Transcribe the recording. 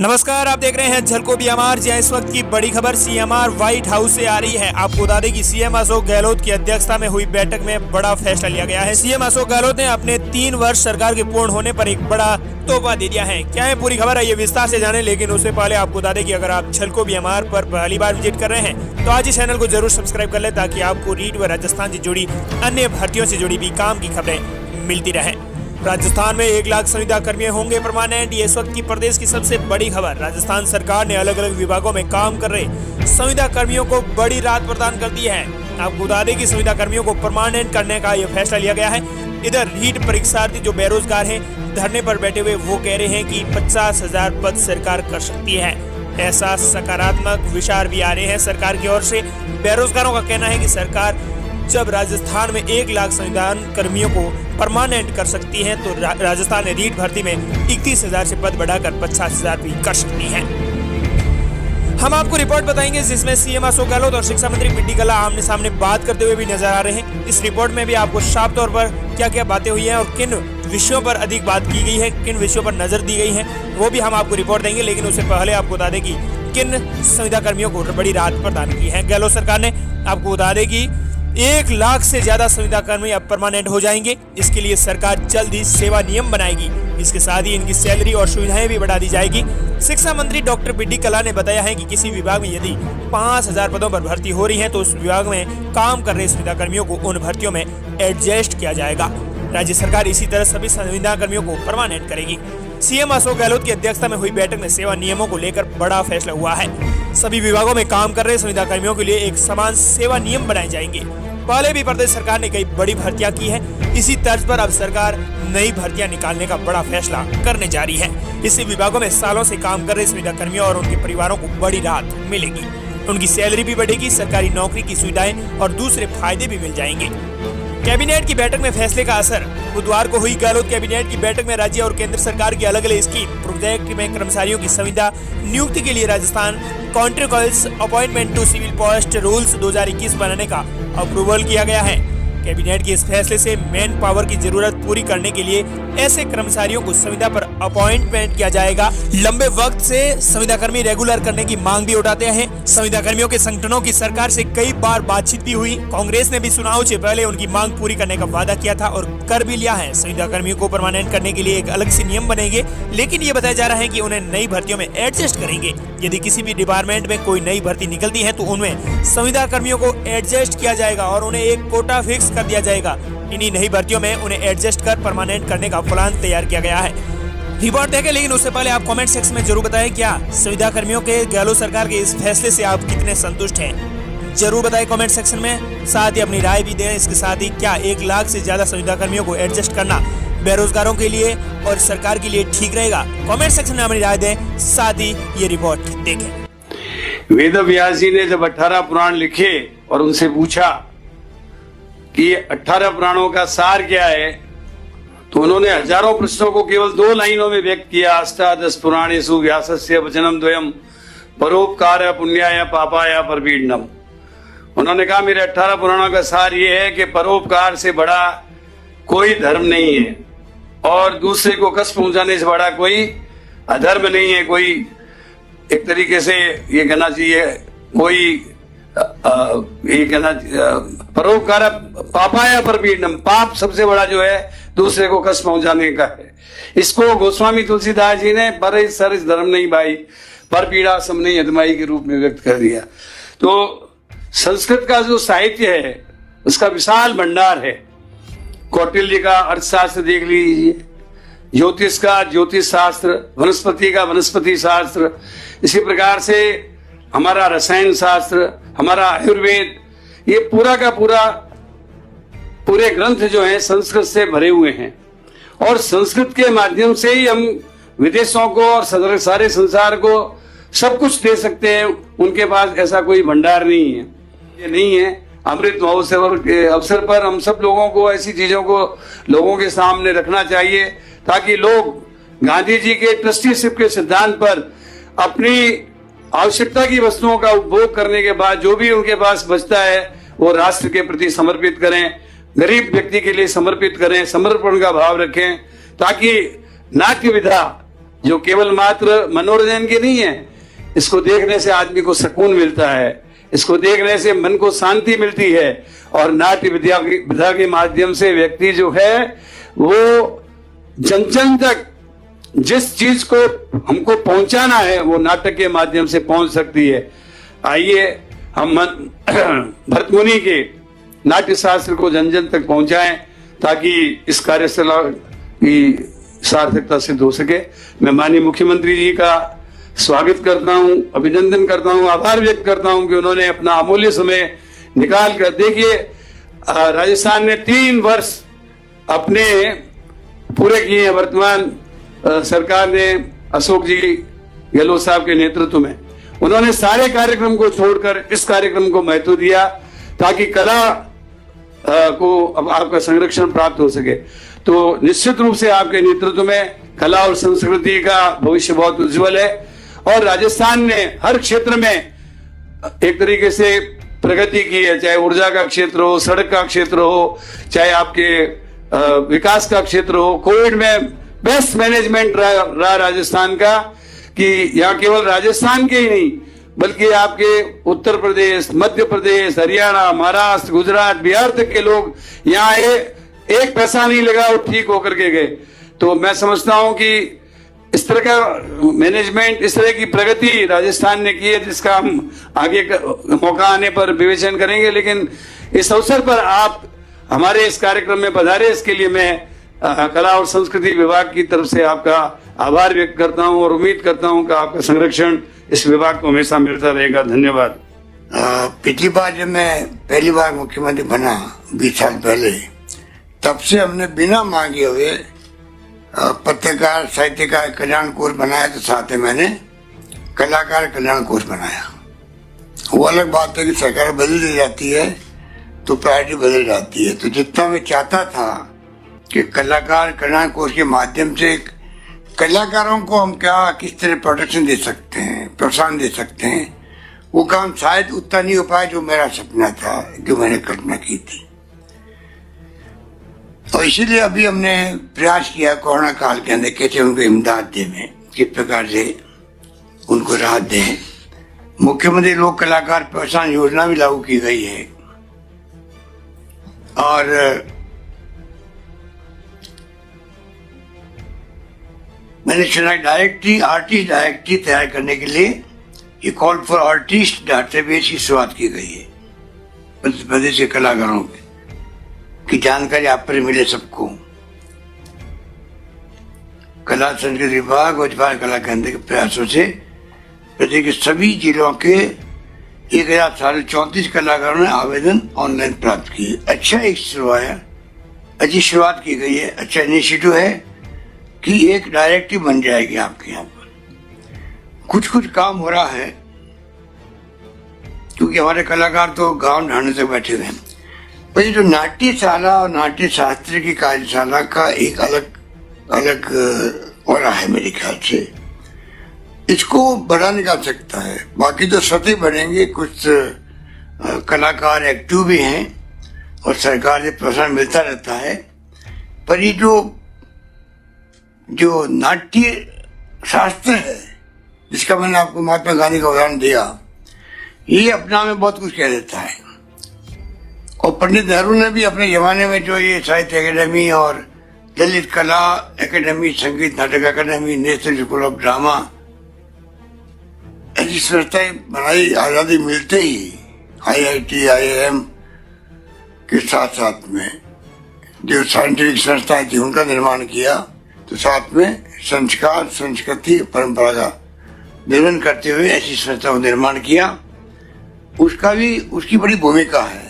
नमस्कार, आप देख रहे हैं झलको बीएमआर। जहां इस वक्त की बड़ी खबर सीएमआर व्हाइट हाउस से आ रही है। आपको बता दें कि सीएम अशोक गहलोत की अध्यक्षता में हुई बैठक में बड़ा फैसला लिया गया है। सीएम अशोक गहलोत ने अपने 3 वर्ष सरकार के पूर्ण होने पर एक बड़ा तोहफा दे दिया है। क्या है पूरी खबर है, ये विस्तार से जाने, लेकिन उससे पहले आपको बता दें कि अगर आप झलको बीएमआर पर पहली बार विजिट कर रहे हैं तो आज इस चैनल को जरूर सब्सक्राइब कर ले, ताकि आपको रीट व राजस्थान से जुड़ी अन्य भर्तियों से जुड़ी भी काम की खबरें मिलती रहे। राजस्थान में 1 लाख संविदा कर्मी होंगे परमानेंट। ये इस वक्त की प्रदेश की सबसे बड़ी खबर। राजस्थान सरकार ने अलग अलग विभागों में काम कर रहे संविदा कर्मियों को बड़ी राहत प्रदान कर दी है। आपको बता दें कि संविदा कर्मियों को परमानेंट करने का यह फैसला लिया गया है। इधर रीट परीक्षार्थी जो बेरोजगार हैं, धरने पर बैठे हुए, वो कह रहे हैं कि 50,000 पद सरकार कर सकती है। ऐसा सकारात्मक विचार भी आ रहे हैं सरकार की ओर से। बेरोजगारों का कहना है कि सरकार जब राजस्थान में 1 लाख संविदा कर्मियों को परमानेंट कर सकती है, तो राजस्थान में रीट भर्ती में 31,000 से पद बढ़ाकर 50,000 भी कर सकती है। हम आपको रिपोर्ट बताएंगे जिसमें सीएम अशोक गहलोत और शिक्षा मंत्री बी डी कल्ला आमने सामने बात करते हुए भी नजर आ रहे हैं। इस रिपोर्ट में भी आपको साफ तौर पर क्या क्या बातें हुई हैं और किन विषयों पर अधिक बात की गई है, किन विषयों पर नजर दी गई है, वो भी हम आपको रिपोर्ट देंगे। लेकिन उससे पहले आपको बता दें कि किन संविदा कर्मियों को बड़ी राहत प्रदान की है गहलोत सरकार ने। आपको बता दें कि 1 लाख से ज्यादा संविदा कर्मी अब परमानेंट हो जाएंगे। इसके लिए सरकार जल्द ही सेवा नियम बनाएगी। इसके साथ ही इनकी सैलरी और सुविधाएं भी बढ़ा दी जाएगी। शिक्षा मंत्री डॉक्टर बी डी कल्ला ने बताया है कि किसी विभाग में यदि 5,000 पदों पर भर्ती हो रही है तो उस विभाग में काम कर रहे संविदा कर्मियों को उन भर्तियों में एडजस्ट किया जाएगा। राज्य सरकार इसी तरह सभी संविदा कर्मियों को परमानेंट करेगी। सीएम अशोक गहलोत की अध्यक्षता में हुई बैठक में सेवा नियमों को लेकर बड़ा फैसला हुआ है। सभी विभागों में काम कर रहे संविदा कर्मियों के लिए एक समान सेवा नियम बनाए जाएंगे। पहले भी प्रदेश सरकार ने कई बड़ी भर्तियां की है। इसी तर्ज पर अब सरकार नई भर्तियां निकालने का बड़ा फैसला करने जा रही है। इससे विभागों में सालों से काम कर रहे संविदा कर्मियों और उनके परिवारों को बड़ी राहत मिलेगी। उनकी सैलरी भी बढ़ेगी, सरकारी नौकरी की सुविधाएं और दूसरे फायदे भी मिल जाएंगे। कैबिनेट की बैठक में फैसले का असर। बुधवार को हुई गहलोत कैबिनेट की बैठक में राज्य और केंद्र सरकार की अलग अलग स्कीम प्रोजेक्ट में कर्मचारियों की संविदा नियुक्ति के लिए Rajasthan contractual appointment to civil post rules 2021 बनाने का अप्रूवल किया गया है। कैबिनेट के इस फैसले से मैन पावर की जरूरत पूरी करने के लिए ऐसे कर्मचारियों को संविदा पर अपॉइंटमेंट किया जाएगा। लंबे वक्त से संविदा कर्मी रेगुलर करने की मांग भी उठाते हैं। संविदा कर्मियों के संगठनों की सरकार से कई बार बातचीत भी हुई। कांग्रेस ने भी चुनाव से पहले उनकी मांग पूरी करने का वादा किया था और कर भी लिया है। संविदा कर्मियों को परमानेंट करने के लिए एक अलग से नियम बनेंगे, लेकिन ये बताया जा रहा है कि उन्हें नई भर्तियों में एडजस्ट करेंगे। यदि किसी भी डिपार्टमेंट में कोई नई भर्ती निकलती है तो उनमें संविदा कर्मियों को एडजस्ट किया जाएगा और उन्हें एक कोटा फिक्स कर दिया जाएगा। इन्हीं नई भर्तियों में उन्हें एडजस्ट कर परमानेंट करने का प्लान तैयार किया गया है। रिपोर्ट देखें, लेकिन उससे पहले आप कमेंट सेक्शन में जरूर बताएं क्या संविदा कर्मियों के गहलोत सरकार के इस फैसले से आप कितने संतुष्ट हैं। जरूर बताएं कमेंट सेक्शन में। साथ ही अपनी राय भी दें। इसके साथ ही क्या 1 लाख से ज्यादा संविदा कर्मियों को एडजस्ट करना बेरोजगारों के लिए और सरकार के लिए ठीक रहेगा? कमेंट सेक्शन में अपनी राय दें। साथ ही ये रिपोर्ट देखें। वेद व्यास जी ने जब 18 पुराण लिखे और उनसे पूछा कि 18 पुराणों का सार क्या है, तो उन्होंने हजारों प्रश्नों को केवल 2 लाइनों में व्यक्त किया। अष्टादश पुराणेषु व्यासस्य वचनम द्वयम परोपकार पुण्याय पापाय परपीडनम। उन्होंने कहा मेरे 18 पुराणों का सार ये है कि परोपकार से बड़ा कोई धर्म नहीं है और दूसरे को कष्ट पहुंचाने से बड़ा कोई अधर्म नहीं है। कोई एक तरीके से ये कहना चाहिए, कोई ये कहना परोपकार पापाया परपीडनम, पाप सबसे बड़ा जो है दूसरे को कष्ट पहुंचाने का है। इसको गोस्वामी तुलसीदास जी ने पर सर धर्म नहीं भाई पर पीड़ा सम नहीं अदमाई के रूप में व्यक्त कर दिया। तो संस्कृत का जो साहित्य है उसका विशाल भंडार है। कौटिल्य का अर्थशास्त्र देख लीजिए, ज्योतिष का ज्योतिष शास्त्र, वनस्पति का वनस्पति शास्त्र, इसी प्रकार से हमारा रसायन शास्त्र, हमारा आयुर्वेद, ये पूरा का पूरा पूरे ग्रंथ जो हैं संस्कृत से भरे हुए हैं। और संस्कृत के माध्यम से ही हम विदेशों को और सारे संसार को सब कुछ दे सकते हैं। उनके पास ऐसा कोई भंडार नहीं है। ये नहीं है। अमृत महोत्सव के अवसर पर हम सब लोगों को ऐसी चीजों को लोगों के सामने रखना चाहिए ताकि लोग गांधी जी के ट्रस्टीशिप के सिद्धांत पर अपनी आवश्यकता की वस्तुओं का उपभोग करने के बाद जो भी उनके पास बचता है वो राष्ट्र के प्रति समर्पित करें, गरीब व्यक्ति के लिए समर्पित करें, समर्पण का भाव रखें, ताकि नाट्य विधा जो केवल मात्र मनोरंजन के नहीं है। इसको देखने से आदमी को सुकून मिलता है, इसको देखने से मन को शांति मिलती है, और नाट्य विधा के माध्यम से व्यक्ति जो है वो जन जन तक जिस चीज को हमको पहुंचाना है वो नाटक के माध्यम से पहुंच सकती है। आइए हम भरत मुनि के नाट्य शास्त्र को जन जन तक पहुंचाएं ताकि इस कार्यशाला की सार्थकता सिद्ध हो सके। मैं माननीय मुख्यमंत्री जी का स्वागत करता हूं, अभिनंदन करता हूं, आभार व्यक्त करता हूं कि उन्होंने अपना अमूल्य समय निकाल कर, देखिए राजस्थान ने 3 वर्ष अपने पूरे किए हैं। वर्तमान सरकार ने अशोक जी गहलोत साहब के नेतृत्व में उन्होंने सारे कार्यक्रम को छोड़कर इस कार्यक्रम को महत्व दिया ताकि कला को अब आपका संरक्षण प्राप्त हो सके। तो निश्चित रूप से आपके नेतृत्व में कला और संस्कृति का भविष्य बहुत उज्जवल है, और राजस्थान ने हर क्षेत्र में एक तरीके से प्रगति की है, चाहे ऊर्जा का क्षेत्र हो, सड़क का क्षेत्र हो, चाहे आपके विकास का क्षेत्र हो। कोविड में बेस्ट मैनेजमेंट रहा राजस्थान का, कि यहाँ केवल राजस्थान के ही नहीं बल्कि आपके उत्तर प्रदेश, मध्य प्रदेश, हरियाणा, महाराष्ट्र, गुजरात, बिहार तक के लोग यहाँ आए, एक पैसा नहीं लगा और ठीक होकर के गए। तो मैं समझता हूं कि इस तरह का मैनेजमेंट, इस तरह की प्रगति राजस्थान ने की है, जिसका हम आगे मौका आने पर विवेचन करेंगे। लेकिन इस अवसर पर आप हमारे इस कार्यक्रम में पधारे, इसके लिए मैं कला और संस्कृति विभाग की तरफ से आपका आभार व्यक्त करता हूं और उम्मीद करता हूं कि आपका संरक्षण इस विभाग को हमेशा मिलता रहेगा। धन्यवाद। पिछली बार जब मैं पहली बार मुख्यमंत्री बना 20 साल पहले, तब से हमने बिना मांगे हुए पत्रकार साहित्यकार कल्याण कोष बनाया, तो साथ में मैंने कलाकार कल्याण कोष बनाया। वो अलग बात है कि सरकार बदल जाती है तो प्रायोरिटी बदल जाती है। तो जितना मैं चाहता था कि कलाकार कल्याण कोष के माध्यम से कलाकारों को हम क्या किस तरह प्रोटेक्शन दे सकते हैं, प्रोत्साहन दे सकते हैं, वो काम शायद उतना नहीं हो पाया जो मेरा सपना था, जो मैंने कल्पना की थी। और इसीलिए अभी हमने प्रयास किया कोरोना काल के अंदर कैसे उनको इमदाद दें, किस प्रकार से उनको राहत दें। मुख्यमंत्री लोक कलाकार प्रोत्साहन योजना भी लागू की गई है, और मैंने चुनाव डायरेक्टरी, आर्टिस्ट डायरेक्टरी तैयार करने के लिए ये कॉल फॉर आर्टिस्ट डाटाबेस की शुरुआत की गई है। मध्य प्रदेश के कलाकारों की जानकारी आप पर मिले सबको। कला संस्कृति विभाग और कला केंद्र के प्रयासों से प्रदेश के सभी जिलों के 1034 कलाकारों ने आवेदन ऑनलाइन प्राप्त किए। अच्छा एक अच्छी शुरुआत की गई है, अच्छा इनिशिएटिव है कि एक डायरेक्टरी बन जाएगी आपके यहाँ पर। कुछ काम हो रहा है क्योंकि हमारे कलाकार तो गांव ढांढे से बैठे हुए हैं। पर ये जो नाट्यशाला और नाट्य शास्त्र की कार्यशाला का एक अलग हो रहा है, मेरे ख्याल से इसको बढ़ा निकाल सकता है। बाकी तो सतह बढ़ेंगे, कुछ कलाकार एक्टिव भी हैं और सरकार से प्रोत्साहन मिलता रहता है। पर ये जो नाट्य शास्त्र है, जिसका मैंने आपको महात्मा गांधी का उदाहरण दिया, ये अपना में बहुत कुछ कह देता है। और पंडित नेहरू ने भी अपने जमाने में जो ये साहित्य एकेडमी और ललित कला एकेडमी, संगीत नाटक academy, national school of drama, ऐसी संस्थाएं बनाई आज़ादी मिलते ही। IIT, IIM के साथ में जो साइंटिफिक संस्थाएं थी उनका निर्माण किया, तो साथ में संस्कार, संस्कृति, परंपरा का निर्माण करते हुए ऐसी संस्था का निर्माण किया। उसकी बड़ी भूमिका है।